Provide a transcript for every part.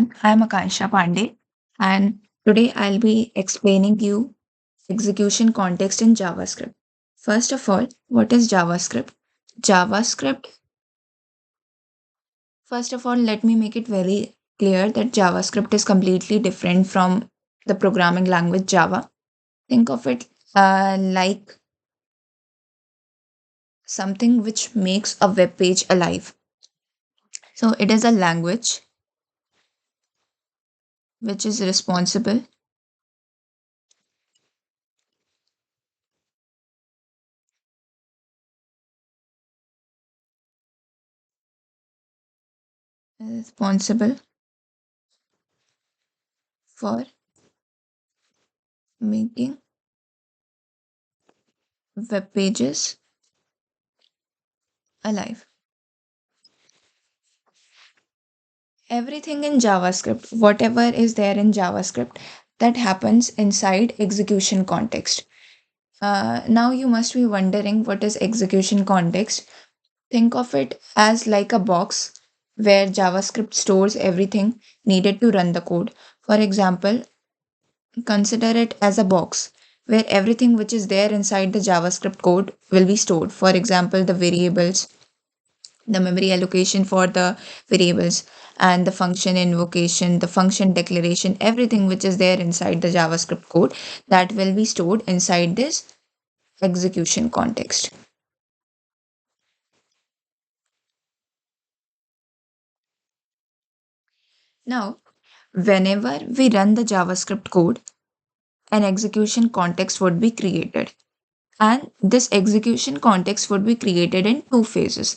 everyone. I am Akansha Pandey, and today I'll be explaining you execution context in JavaScript. First of all, what is JavaScript? JavaScript, first of all, let me make it very clear that JavaScript is completely different from the programming language Java. Think of it like something which makes a web page alive. So it is a language which is responsible for making web pages alive. Everything in JavaScript, whatever is there in JavaScript, that happens inside execution context. Now you must be wondering what is execution context. Think of it as like a box where JavaScript stores everything needed to run the code. For example, consider it as a box where everything which is there inside the JavaScript code will be stored. For example, the variables, the memory allocation for the variables, and the function invocation, the function declaration, everything which is there inside the JavaScript code that will be stored inside this execution context. Now, whenever we run the JavaScript code, an execution context would be created. And this execution context would be created in two phases.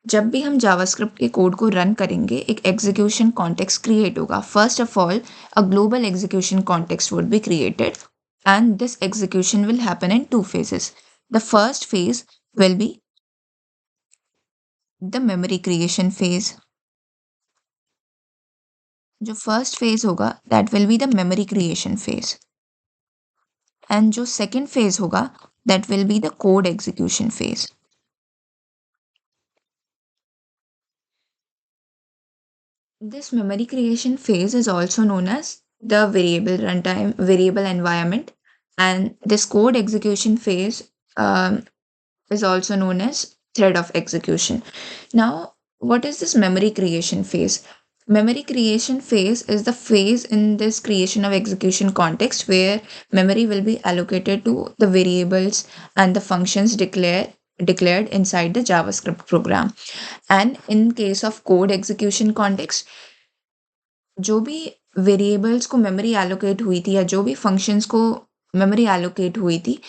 जब भी हम JavaScript के code को run करेंगे एक execution context create होगा. First of all a global execution context would be created and this execution will happen in two phases. The first phase will be the memory creation phase. जो first phase होगा that will be the memory creation phase. And जो second phase होगा that will be the code execution phase. This memory creation phase is also known as the variable runtime, variable environment, and this code execution phase is also known as thread of execution. Now, what is this memory creation phase? Memory creation phase is the phase in this creation of execution context where memory will be allocated to the variables and the functions declared inside the JavaScript program. And in case of code execution context, जो भी variables को memory allocate हुई थी या जो भी functions को memory allocate हुई थी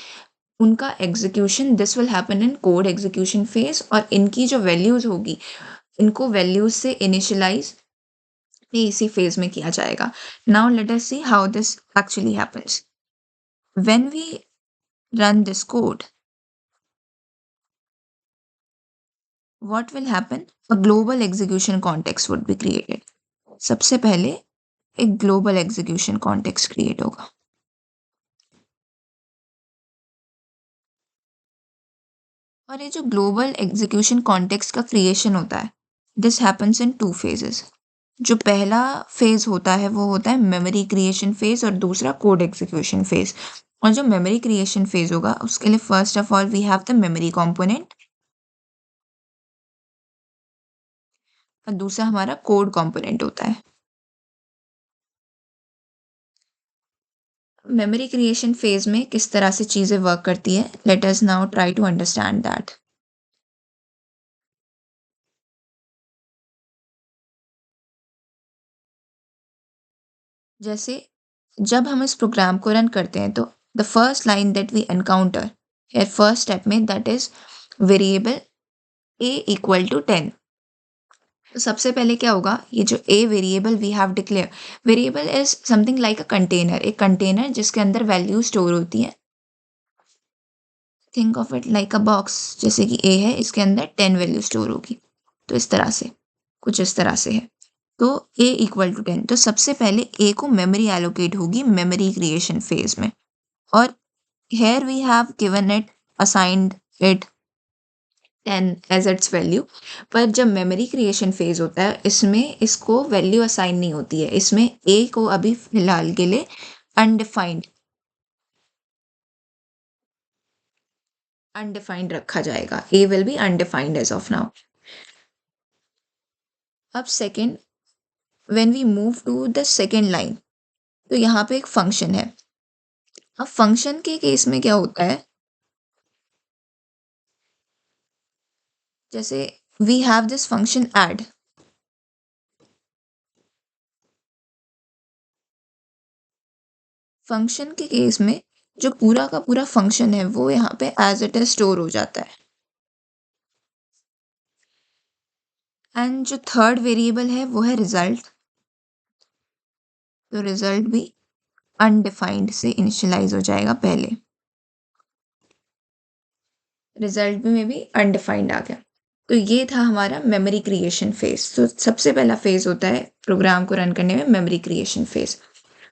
उनका execution this will happen in code execution phase और इनकी जो वैल्यूज होगी इनको वैल्यूज से इनिशियलाइज ये इसी फेज में किया जाएगा. Now let us see how this actually happens. When we run this code what will happen? A global execution context would be created. सबसे पहले एक ग्लोबल एग्जीक्यूशन कॉन्टेक्स्ट क्रिएट होगा. और ये जो ग्लोबल एग्जीक्यूशन कॉन्टेक्स्ट का क्रिएशन होता है this happens in two phases. जो पहला फेज होता है वो होता है मेमोरी क्रिएशन फेज और दूसरा कोड एग्जीक्यूशन फेज. और जो मेमोरी क्रिएशन फेज होगा उसके लिए first of all we have the memory component और दूसरा हमारा कोड कंपोनेंट होता है. मेमोरी क्रिएशन फेज में किस तरह से चीज़ें वर्क करती है let us now try to understand that. जैसे जब हम इस प्रोग्राम को रन करते हैं तो the first line that we encounter here first step में that is variable a equal to 10. तो सबसे पहले क्या होगा ये जो a variable we have declare variable is something like a container एक कंटेनर जिसके अंदर वैल्यू स्टोर होती है. Think of it like a box जैसे कि a है इसके अंदर 10 वैल्यू स्टोर होगी. तो इस तरह से कुछ इस तरह से है. तो a इक्वल टू 10 तो सबसे पहले a को मेमोरी एलोकेट होगी मेमोरी क्रिएशन फेज में. और here we have given it assigned it 10 as its value. पर जब मेमोरी क्रिएशन फेज होता है इसमें इसको वैल्यू असाइन नहीं होती है, इसमें ए को अभी फिलहाल के लिए अनडिफाइंड अनडिफाइंड रखा जाएगा, a will be undefined as of now. अब second, when we move to the second line, तो यहाँ पे एक फंक्शन है। अब फंक्शन के केस में क्या होता है, जैसे we have this function add, function के केस में जो पूरा का पूरा फंक्शन है वो यहाँ पे एज इट इज स्टोर हो जाता है। एंड जो थर्ड वेरिएबल है वो है रिजल्ट, तो रिजल्ट भी अनडिफाइंड से इनिशियलाइज हो जाएगा पहले, रिजल्ट में भी अनडिफाइंड आ गया। तो ये था हमारा मेमोरी क्रिएशन फेज। तो सबसे पहला फेज होता है प्रोग्राम को रन करने में मेमोरी क्रिएशन फेज।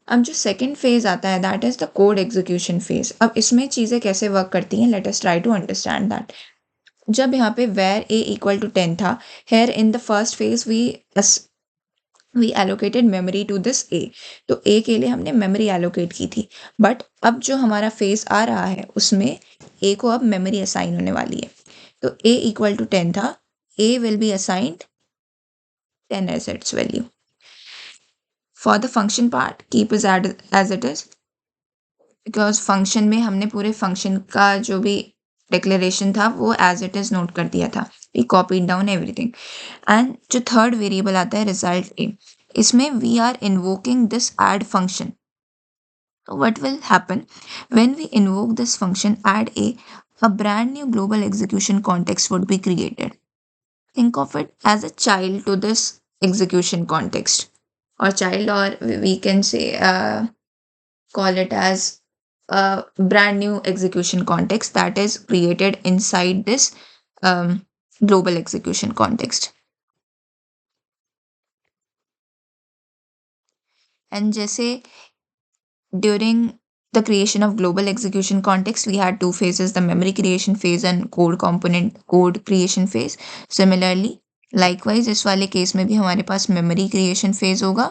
अब जो सेकंड फेज आता है that is the code execution phase. अब इसमें चीज़ें कैसे वर्क करती हैं, let us try to understand that. जब यहाँ पे वेर ए इक्वल टू 10 था, here in the first phase we allocated memory to this a, तो ए के लिए हमने मेमोरी एलोकेट की थी। बट अब जो हमारा फेज आ रहा है उसमें ए को अब मेमोरी असाइन होने वाली है। तो ए इक्वल टू 10 था, a will be assigned 10 as its value. For the function part keep is as it is, because function में हमने पूरे फंक्शन का जो भी डिक्लेरेशन था वो एज इट इज नोट कर दिया था, we copied down everything. And जो थर्ड वेरिएबल आता है रिजल्ट ए, इसमें we are invoking this add function. So what will happen when we invoke this function add a brand new global execution context would be created. Think of it as a child to this execution context, or child, or we can say call it as a brand new execution context that is created inside this um, global execution context. And जैसे during the creation of global execution context, we had two phases, the memory creation phase and code creation phase. Similarly, likewise इस वाले case में भी हमारे पास memory creation phase होगा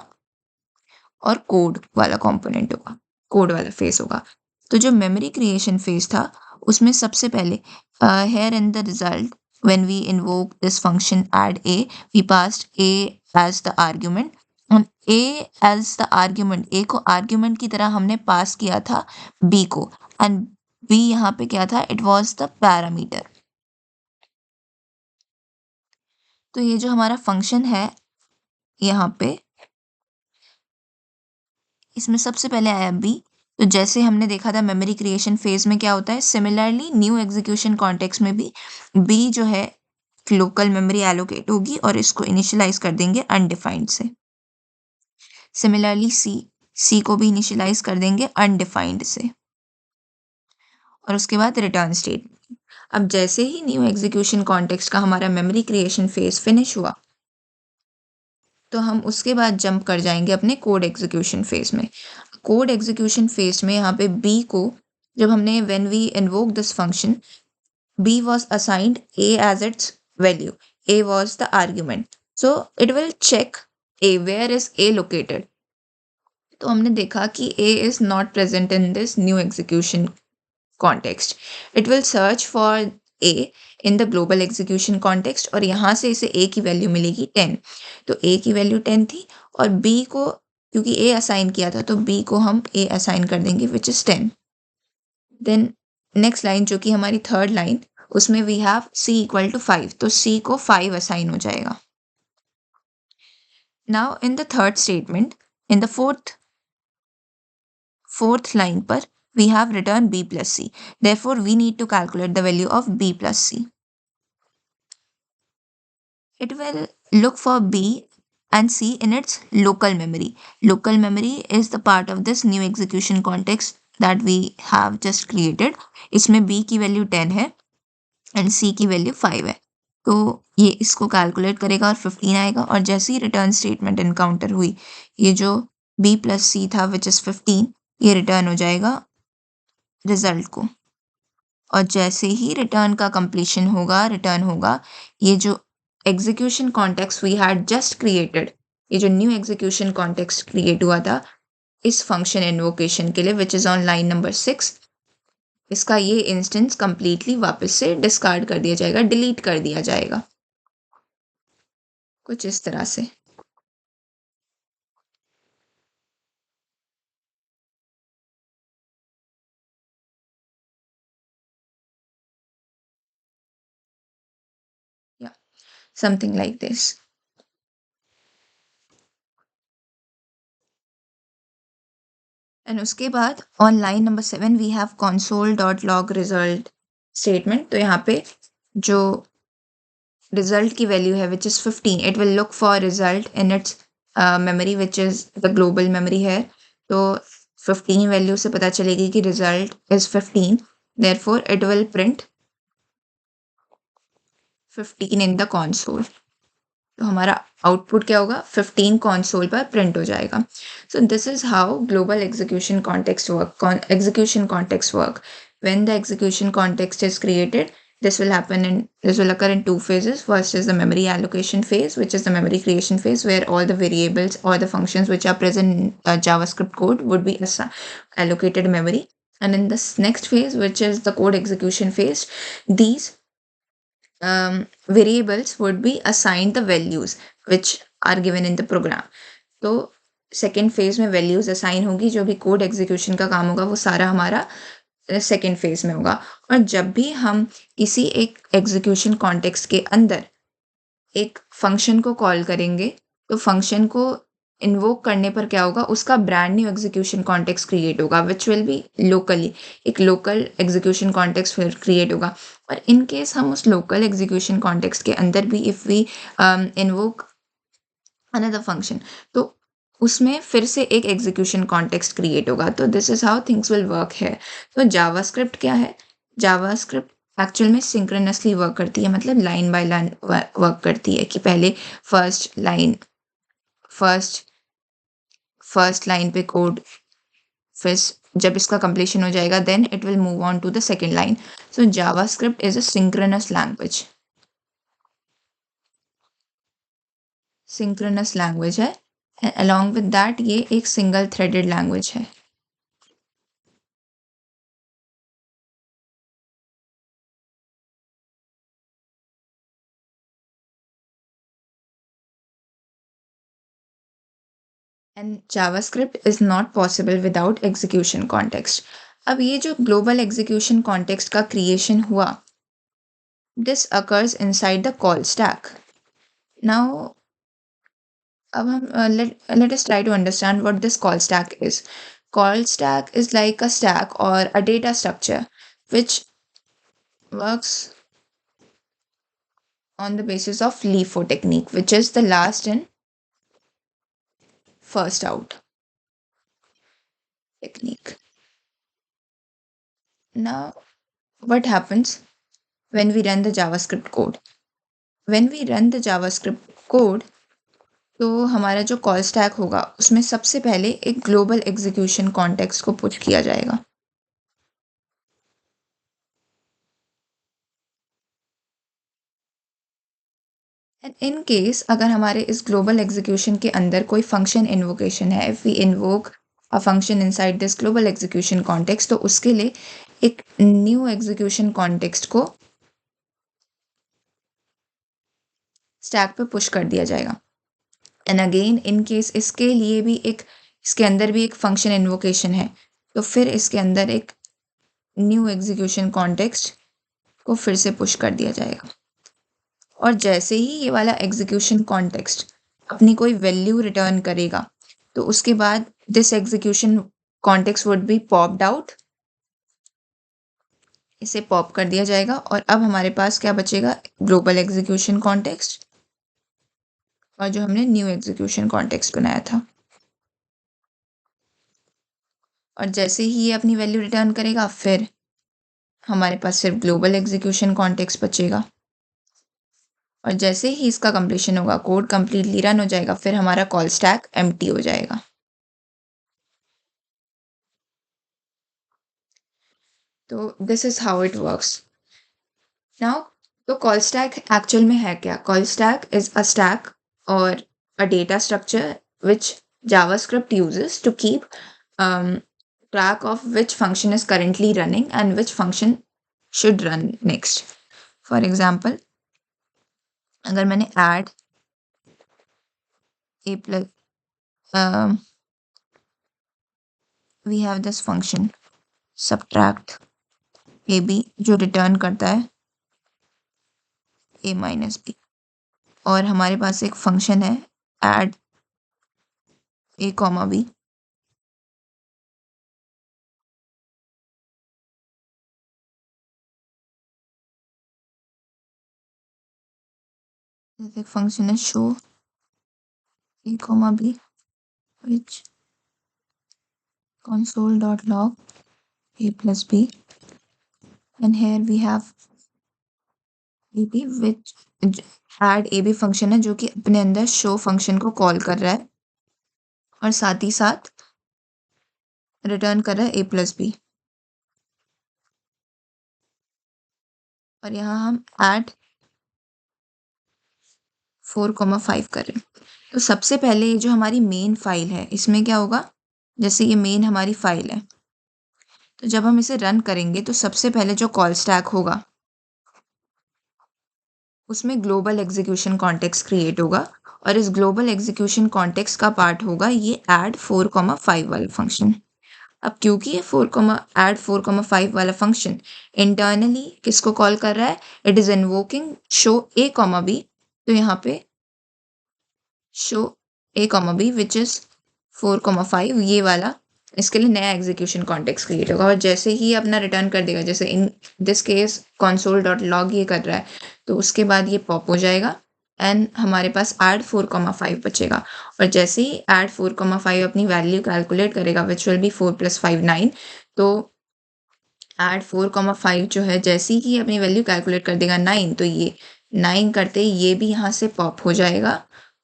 और code वाला component होगा, कोड वाला फेज होगा। तो जो मेमोरी क्रिएशन फेज था उसमें सबसे पहले here in the result when we invoke this function add a, we passed a as the argument. A as the argument, a को आर्ग्यूमेंट की तरह हमने पास किया था बी को, एंड बी यहाँ पे क्या था, इट वाज द पैरामीटर। तो ये जो हमारा फंक्शन है यहाँ पे, इसमें सबसे पहले आया बी। तो जैसे हमने देखा था मेमोरी क्रिएशन फेज में क्या होता है, सिमिलरली न्यू एग्जीक्यूशन कॉन्टेक्स्ट में भी बी जो है लोकल मेमोरी एलोकेट होगी और इसको इनिशियलाइज कर देंगे अनडिफाइंड से। सिमिलरली सी, सी को भी इनिशियलाइज कर देंगे अनडिफाइंड से, और उसके बाद रिटर्न स्टेट। अब जैसे ही न्यू एग्जीक्यूशन कॉन्टेक्स्ट का हमारा मेमोरी क्रिएशन फेज फिनिश हुआ तो हम उसके बाद जंप कर जाएंगे अपने कोड एग्जीक्यूशन फेज में। कोड एग्जीक्यूशन फेज में यहाँ पे बी को जब हमने when we invoke this function, b was assigned a as its value, a was the argument, so it will check a, where is a located. तो हमने देखा कि a is not present in this new execution context. It will search for a in the global execution context और यहाँ से इसे a की value मिलेगी 10। तो a की वैल्यू 10 थी और b को क्योंकि a असाइन किया था तो b को हम a असाइन कर देंगे which is 10। Then next line जो कि हमारी थर्ड लाइन, उसमें we have c equal to 5, तो c को 5 असाइन हो जाएगा। Now in the third statement, in the fourth line पर we have returned b plus c. Therefore, we need to calculate the value of b plus c. It will look for b and c in its local memory. Local memory is the part of this new execution context that we have just created. इसमें b की value 10 है and c की value 5 है। तो ये इसको calculate करेगा और 15 आएगा, और जैसे ही रिटर्न स्टेटमेंट इनकाउंटर हुई, ये जो b plus c था विच इज 15, ये रिटर्न हो जाएगा रिजल्ट को। और जैसे ही रिटर्न का कंप्लीशन होगा, रिटर्न होगा, ये जो execution context we had just created, ये जो न्यू एग्जीक्यूशन कॉन्टेक्स्ट क्रिएट हुआ था इस फंक्शन इन्वोकेशन के लिए which is on line number 6, इसका ये इंस्टेंस कंप्लीटली वापस से डिस्कार्ड कर दिया जाएगा, डिलीट कर दिया जाएगा, कुछ इस तरह से। या समथिंग लाइक दिस। एंड उसके बाद on line number 7 we have console.log result statement. तो यहाँ पे जो रिजल्ट की वैल्यू है which is 15, it will look for result in its memory which is the global memory है। तो 15 वैल्यू से पता चलेगी कि result is 15, therefore it will print 15 in the console। तो हमारा आउटपुट क्या होगा, 15 कंसोल पर प्रिंट हो जाएगा। So this is how global execution context work, execution context work. When the execution context is created, this will occur in two phases. First is the memory allocation phase, which is the memory creation phase, where all the variables or the functions which are present in JavaScript code would be allocated memory. And in this next phase, which is the code execution phase, these variables would be assigned the values which are given in the program. तो second phase में values assign होगी, जो भी code execution का काम होगा वो सारा हमारा सेकेंड फेज में होगा। और जब भी हम किसी एक एग्जीक्यूशन कॉन्टेक्स्ट के अंदर एक फंक्शन को कॉल करेंगे, तो फंक्शन को इन्वोक करने पर क्या होगा, उसका brand new execution context create होगा विच विल बी लोकली, एक लोकल एग्जीक्यूशन कॉन्टेक्स्ट फिर क्रिएट होगा। और इन केस हम उस लोकल एग्जीक्यूशन कॉन्टेक्स्ट के अंदर भी if we invoke another function, तो उसमें फिर से एक एग्जीक्यूशन कॉन्टेक्स्ट क्रिएट होगा। तो this is how things will work है। तो जावास्क्रिप्ट क्या है, जावास्क्रिप्ट एक्चुअल में सिंक्रोनसली वर्क करती है, मतलब लाइन बाय लाइन वर्क करती है कि पहले फर्स्ट फर्स्ट लाइन पे कोड, फिर जब इसका कंप्लीशन हो जाएगा then it will move on to the second line. So JavaScript is a synchronous language, synchronous language है, एंड अलॉन्ग विद दैट ये एक सिंगल थ्रेडेड लैंग्वेज है। And JavaScript is not possible without execution context. अब ये जो global execution context का creation हुआ, this occurs inside the call stack. Now अब हम let us try to understand what this call stack is. Call stack is like a stack or a data structure which works on the basis of LIFO technique, which is the last in first out technique. Now, what happens when we run the JavaScript code? When we run the JavaScript code, तो हमारा जो call stack होगा उसमें सबसे पहले एक global execution context को put किया जाएगा। एंड इन केस अगर हमारे इस ग्लोबल एग्जीक्यूशन के अंदर कोई फंक्शन इन्वोकेशन है, if we invoke a function inside this global execution context, तो उसके लिए एक न्यू एग्जीक्यूशन कॉन्टेक्स्ट को स्टैक पे पुश कर दिया जाएगा। एंड अगेन इन केस इसके लिए भी एक, इसके अंदर भी एक फंक्शन इन्वोकेशन है, तो फिर इसके अंदर एक न्यू एग्जीक्यूशन कॉन्टेक्स्ट को फिर से पुश कर दिया जाएगा। और जैसे ही ये वाला एग्जीक्यूशन कॉन्टेक्स्ट अपनी कोई वैल्यू रिटर्न करेगा, तो उसके बाद this execution context would be popped out, इसे पॉप कर दिया जाएगा। और अब हमारे पास क्या बचेगा, ग्लोबल एग्जीक्यूशन कॉन्टेक्स्ट और जो हमने न्यू एग्जीक्यूशन कॉन्टेक्स्ट बनाया था। और जैसे ही ये अपनी वैल्यू रिटर्न करेगा, फिर हमारे पास सिर्फ ग्लोबल एग्जीक्यूशन कॉन्टेक्स्ट बचेगा। और जैसे ही इसका कंप्लीशन होगा, कोड कंप्लीटली रन हो जाएगा, फिर हमारा कॉल स्टैक एम्प्टी हो जाएगा। तो this is how it works now. तो कॉल स्टैक एक्चुअल में है क्या? Call stack is a stack और a data structure which JavaScript uses to keep track of which function is currently running and which function should run next. For example, अगर मैंने add a plus we have this function subtract ab जो return करता है a minus b, और हमारे पास एक function है add a comma b। एक फंक्शन है show a comma b which console.log a plus b, and here we have ab which add ab function है जो कि अपने अंदर show फंक्शन को कॉल कर रहा है और साथ ही साथ रिटर्न कर रहा है a plus b। और यहाँ हम add 4,5 कर रहे हैं। तो सबसे पहले ये जो हमारी मेन फाइल है इसमें क्या होगा, जैसे ये मेन हमारी फाइल है, तो जब हम इसे रन करेंगे तो सबसे पहले जो कॉल स्टैक होगा उसमें ग्लोबल एग्जीक्यूशन कॉन्टेक्स्ट क्रिएट होगा, और इस ग्लोबल एग्जीक्यूशन कॉन्टेक्स्ट का पार्ट होगा ये add 4,5 वाला फंक्शन। अब क्योंकि ये add 4,5 वाला फंक्शन इंटरनली किसको कॉल कर रहा है, it is invoking show a, b, तो यहाँ पे show a, b which is 4,5 ये वाला, इसके लिए नया एग्जीक्यूशन कॉन्टेक्स्ट क्रिएट होगा। और जैसे ही अपना रिटर्न कर देगा, जैसे इन दिस केस console.log ये कर रहा है, तो उसके बाद ये पॉप हो जाएगा एंड हमारे पास add 4,5 बचेगा। और जैसे ही add 4,5 अपनी वैल्यू कैलकुलेट करेगा विच विल बी 4 + 5 9, तो add 4,5 जो है जैसे ही अपनी वैल्यू कैलकुलेट कर देगा 9, तो ये 9 करते ही ये भी यहाँ से पॉप हो जाएगा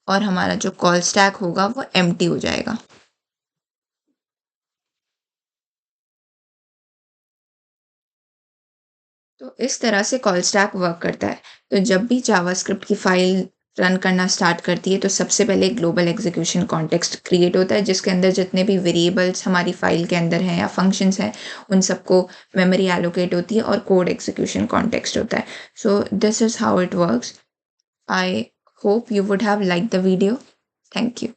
और हमारा जो कॉल स्टैक होगा वो एम्प्टी हो जाएगा। तो इस तरह से कॉल स्टैक वर्क करता है। तो जब भी जावास्क्रिप्ट की फाइल रन करना स्टार्ट करती है तो सबसे पहले ग्लोबल एग्जीक्यूशन कॉन्टेक्स्ट क्रिएट होता है जिसके अंदर जितने भी वेरिएबल्स हमारी फाइल के अंदर हैं या फंक्शंस हैं उन सबको मेमोरी एलोकेट होती है और कोड एग्जीक्यूशन कॉन्टेक्स्ट होता है। So this is how it works. I hope you would have liked the video. Thank you.